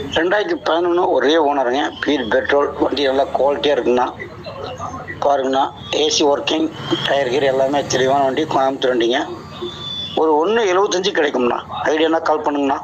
2011 ஒரே ஓனருங்க. Beer petrol வண்டி நல்லா குவாலிட்டியாக இருக்குங்கண்ணா. பாருங்கண்ணா, ஏசி ஒர்க்கிங், டயர் கீர் எல்லாமே தெளிவான வண்டி, கோயம்புத்தூர் வண்டிங்க. ஒரு 1.75 கிடைக்கும்ண்ணா. ஐடியானா கால் பண்ணுங்கண்ணா.